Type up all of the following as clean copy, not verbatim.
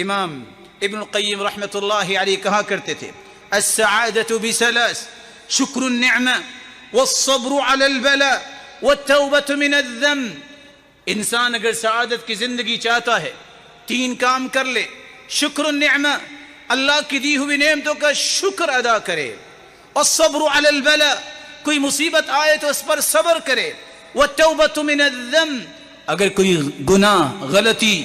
امام ابن القیم رحمۃ اللہ علیہ کہا کرتے تھے السعادة بثلاث شکر النعمة والصبر على البلاء والتوبة من الذنب. انسان اگر سعادت کی زندگی چاہتا ہے 3 کام کر لے. شکر النعمة اللہ کی دی ہوئی نعمتوں کا شکر ادا کرے. والصبر على البلاء کوئی مصیبت آئے تو اس پر صبر کرے. والتوبة من الذنب اگر کوئی گناہ غلطی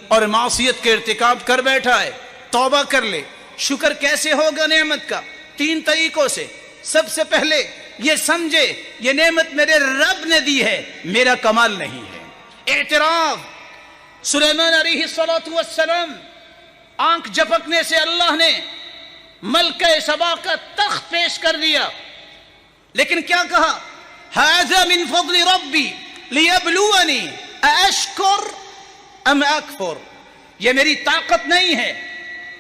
اور معصیت کے ارتکاب کر بیٹھا ہے توبہ کر لے. شکر کیسے ہوگا نعمت کا؟ 3 طریقوں سے. سب سے پہلے یہ سمجھے یہ نعمت میرے رب نے دی ہے، میرا کمال نہیں ہے. اعتراف. سلیمان علیہ السلام آنکھ جھپکنے سے اللہ نے ملکہ سبا کا تخت پیش کر دیا، لیکن کیا کہا؟ ھذا من فضل ربی لیبلونی ااشکر ام اکفر. یہ میری طاقت نہیں ہے.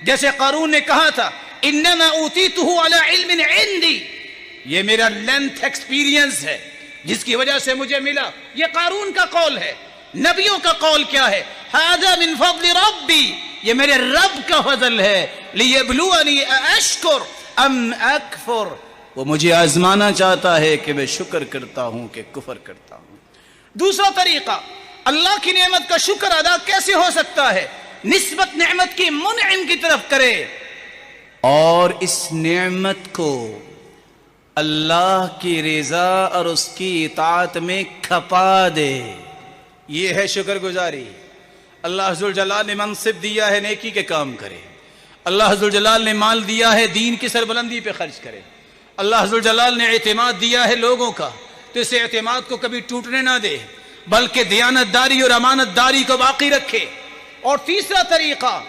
جیسے قارون نے کہا تھا انما اوتیتہ علی علم عندی، یہ میرا لینتھ ایکسپیرینس ہے جس کی وجہ سے مجھے ملا. یہ قارون کا قول ہے. نبیوں کا قول کیا ہے؟ ھذا من فضل ربی، یہ میرے رب کا فضل ہے. لیبلونی ااشکر ام اکفر، وہ مجھے آزمانا چاہتا ہے کہ میں شکر کرتا ہوں کہ کفر کرتا ہوں. دوسرا طریقہ اللہ کی نعمت کا شکر ادا کیسے ہو سکتا ہے؟ نسبت نعمت کی منعم کی طرف کرے اور اس نعمت کو اللہ کی رضا اور اس کی اطاعت میں کھپا دے. یہ ہے شکر گزاری. اللہ ذوالجلال نے منصب دیا ہے نیکی کے کام کرے. اللہ ذوالجلال نے مال دیا ہے دین کی سربلندی پہ خرچ کرے. اللہ ذوالجلال نے اعتماد دیا ہے لوگوں کا تو اس اعتماد کو کبھی ٹوٹنے نہ دے بلکہ دیانت داری اور امانت داری کو باقی رکھے. اور تیسرا طریقہ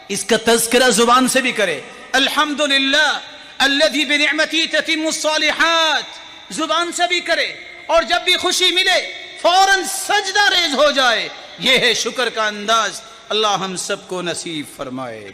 اس کا تذکرہ زبان سے بھی کرے. الحمدللہ الذی بنعمتی تتم الصالحات، زبان سے بھی کرے اور جب بھی خوشی ملے فوراً سجدہ ریز ہو جائے. یہ ہے شکر کا انداز. اللہ ہم سب کو نصیب فرمائے.